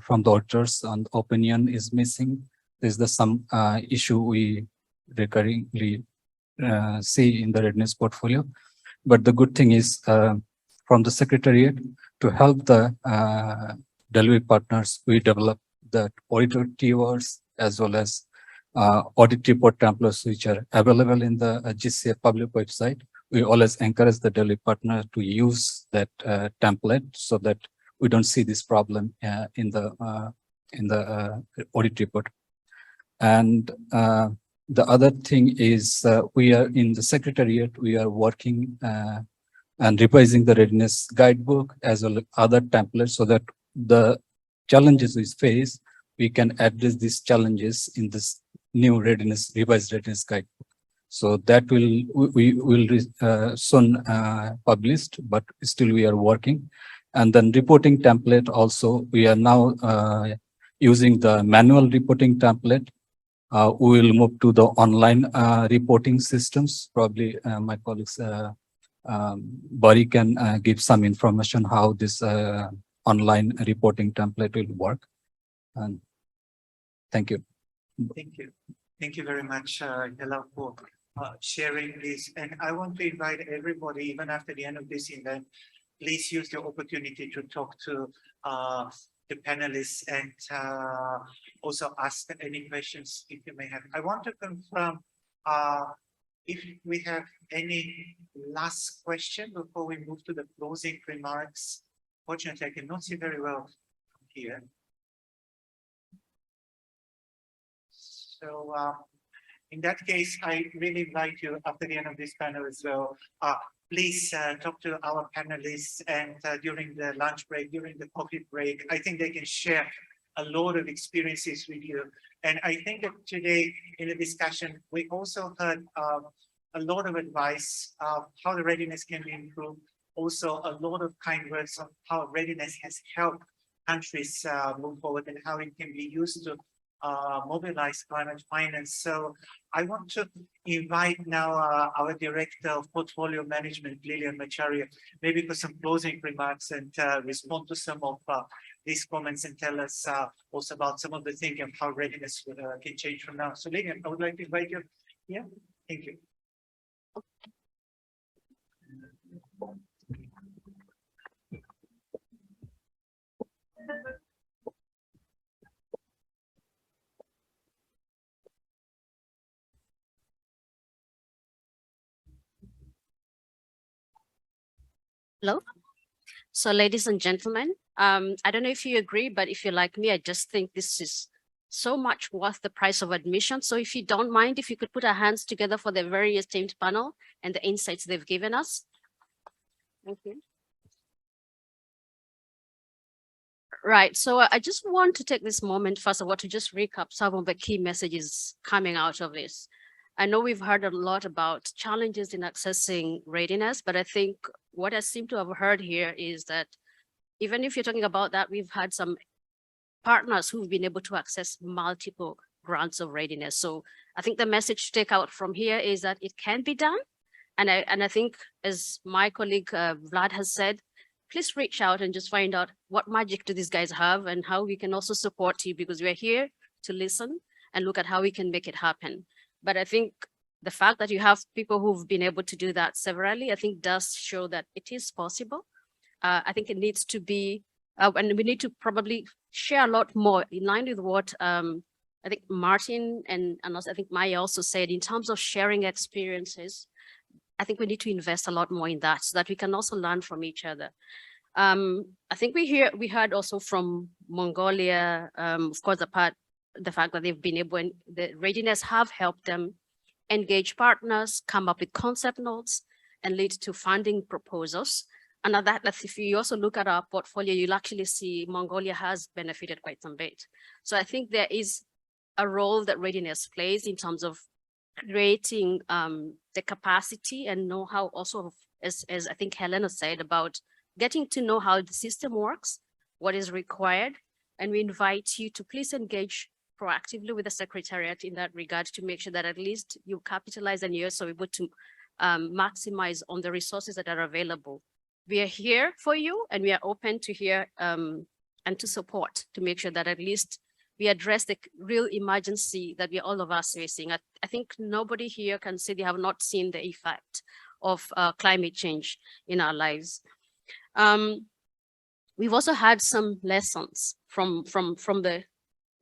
from the auditors, and opinion is missing. There's some issue we recurringly see in the readiness portfolio. But the good thing is from the Secretariat to help the delivery partners, we develop the auditor keywords as well as audit report templates which are available in the GCF public website. We always encourage the delivery partner to use that template so that we don't see this problem in the audit report. And the other thing is we are in the Secretariat, we are working and revising the readiness guidebook as well as other templates so that the challenges we face, we can address these challenges in this new readiness, revised readiness guidebook. So that we will soon published, but still we are working. And then reporting template also, we are now using the manual reporting template. We will move to the online reporting systems. Probably my colleagues, Bari can give some information how this online reporting template will work. And thank you. Thank you. Thank you very much, Helal, for sharing this. And I want to invite everybody, even after the end of this event, please use the opportunity to talk to the panelists and also ask any questions if you may have. I want to confirm if we have any last question before we move to the closing remarks. Fortunately, I cannot see very well here. So in that case, I really invite you after the end of this panel as well. Please talk to our panelists and during the lunch break, during the coffee break. I think they can share a lot of experiences with you. And I think that today in the discussion, we also heard a lot of advice of how the readiness can be improved. Also a lot of kind words on how readiness has helped countries move forward and how it can be used to mobilize climate finance. So I want to invite now our Director of Portfolio Management, Lilian Macharia, maybe for some closing remarks and respond to some of these comments and tell us also about some of the thinking of how readiness can change from now. So Lilian, I would like to invite you. Yeah, thank you. Hello. So ladies and gentlemen, I don't know if you agree, but if you're like me, I just think this is so much worth the price of admission. So if you don't mind, if you could put our hands together for the very esteemed panel and the insights they've given us. Thank you. Right. So I just want to take this moment, first of all, to just recap some of the key messages coming out of this. I know we've heard a lot about challenges in accessing readiness, but I think what I seem to have heard here is that even if you're talking about that, we've had some partners who've been able to access multiple grants of readiness. So I think the message to take out from here is that it can be done. And I think, as my colleague Vlad has said, please reach out and just find out what magic do these guys have and how we can also support you, because we're here to listen and look at how we can make it happen. But I think the fact that you have people who've been able to do that severally, I think does show that it is possible. I think it needs to be, and we need to probably share a lot more in line with what I think Martin and also I think Maya also said in terms of sharing experiences. I think we need to invest a lot more in that so that we can also learn from each other. I think we heard also from Mongolia, of course, the fact that they've been able, and the readiness have helped them engage partners, come up with concept notes, and lead to funding proposals. And that if you also look at our portfolio, you'll actually see Mongolia has benefited quite some bit. So I think there is a role that readiness plays in terms of creating the capacity and know-how also, as I think Helena said, about getting to know how the system works, what is required. And we invite you to please engage proactively with the Secretariat in that regard to make sure that at least you capitalize and you're also able to maximize on the resources that are available. We are here for you and we are open to hear and to support to make sure that at least we address the real emergency that we all of us facing. I think nobody here can say they have not seen the effect of climate change in our lives. We've also had some lessons from the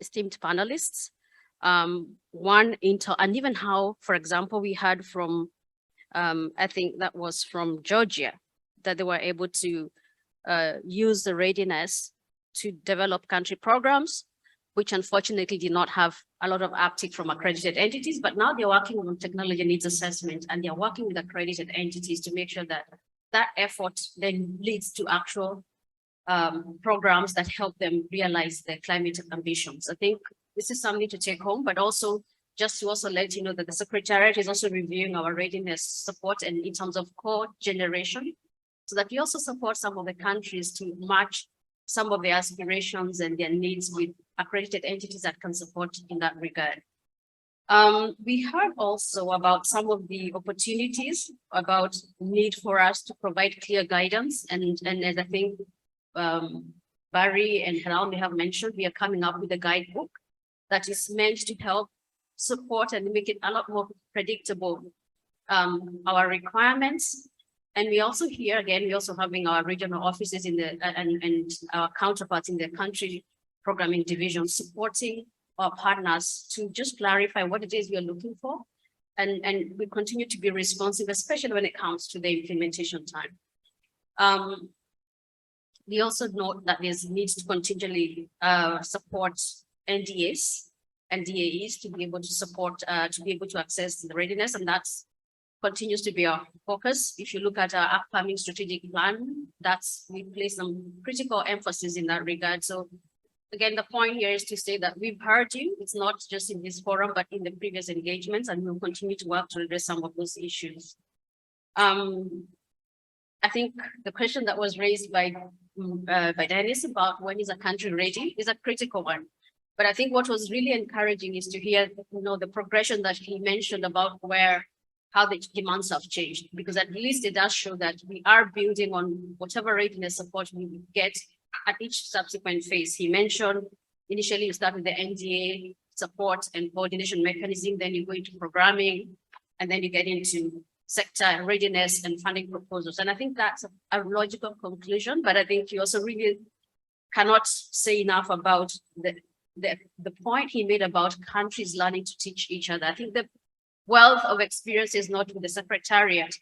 esteemed panelists. And even how, for example, we heard from, I think that was from Georgia, that they were able to use the readiness to develop country programs, which unfortunately did not have a lot of uptake from accredited entities, but now they're working on technology needs assessment and they're working with accredited entities to make sure that that effort then leads to actual programs that help them realize their climate ambitions. I think this is something to take home, but also just to also let you know that the Secretariat is also reviewing our readiness support and in terms of core generation, so that we also support some of the countries to match some of their aspirations and their needs with accredited entities that can support in that regard. We heard also about some of the opportunities, about need for us to provide clear guidance. And as I think Barry and Helene have mentioned, we are coming up with a guidebook that is meant to help support and make it a lot more predictable, our requirements. And we also here, again, we're also having our regional offices in the and our counterparts in the country programming division supporting our partners to just clarify what it is we are looking for. And we continue to be responsive, especially when it comes to the implementation time. We also note that there's needs to continually support NDAs and DAEs to be able to support, to be able to access the readiness, and that's continues to be our focus. If you look at our upcoming strategic plan, we place some critical emphasis in that regard. So again, the point here is to say that we've heard you. It's not just in this forum, but in the previous engagements, and we'll continue to work to address some of those issues. I think the question that was raised by Dennis about when is a country ready is a critical one. But I think what was really encouraging is to hear, the progression that he mentioned about how the demands have changed, because at least it does show that we are building on whatever readiness support we get at each subsequent phase. He mentioned initially you start with the NDA support and coordination mechanism, then you go into programming, and then you get into sector readiness and funding proposals. And I think that's a logical conclusion, but I think you also really cannot say enough about the point he made about countries learning to teach each other. I think the wealth of experience is not with the secretariat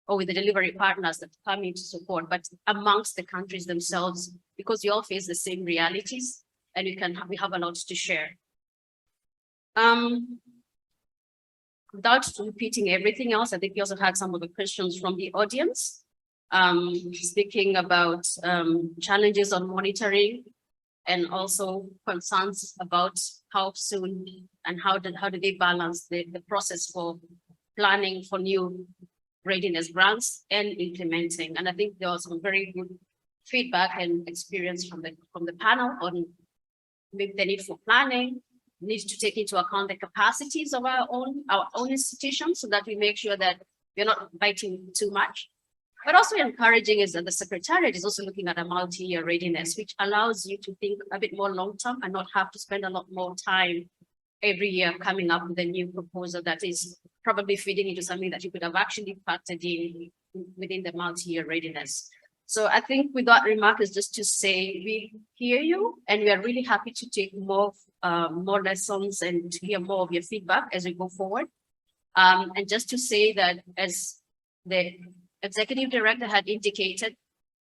or with the delivery partners that come in to support, but amongst the countries themselves, because you all face the same realities and we have a lot to share. Without repeating everything else, I think we also had some of the questions from the audience, speaking about challenges on monitoring and also concerns about how soon and how do they balance the process for planning for new readiness grants and implementing. And I think there was some very good feedback and experience from the panel on maybe the need for planning, need to take into account the capacities of our own institutions so that we make sure that we're not biting too much. But also encouraging is that the Secretariat is also looking at a multi-year readiness, which allows you to think a bit more long-term and not have to spend a lot more time every year coming up with a new proposal that is probably feeding into something that you could have actually factored in within the multi-year readiness. So I think with that remark is just to say we hear you and we are really happy to take more lessons and to hear more of your feedback as we go forward. And just to say that as the Executive Director had indicated,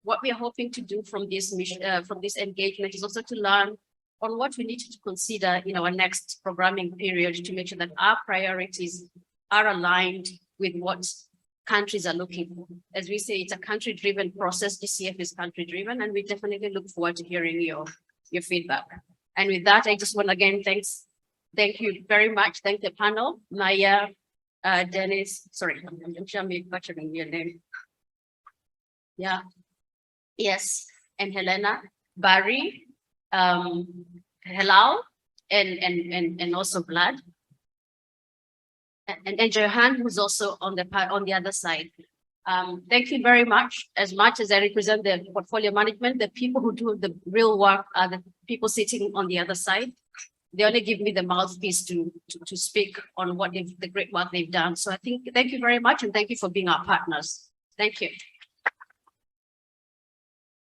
what we are hoping to do from this mission, from this engagement is also to learn on what we need to consider in our next programming period to make sure that our priorities are aligned with what countries are looking for. As we say, it's a country-driven process. GCF is country-driven, and we definitely look forward to hearing your feedback. And with that, I just want to again thank you very much. Thank the panel, Maya, Dennis. Sorry, I'm sure I'm butchering your name. Yeah. Yes, and Helena, Barry, Hello, and also Vlad. And Johan, who's also on the other side. Thank you very much. As much as I represent the portfolio management, the people who do the real work are the people sitting on the other side. They only give me the mouthpiece to speak on what the great work they've done. So I think, thank you very much, and thank you for being our partners. Thank you.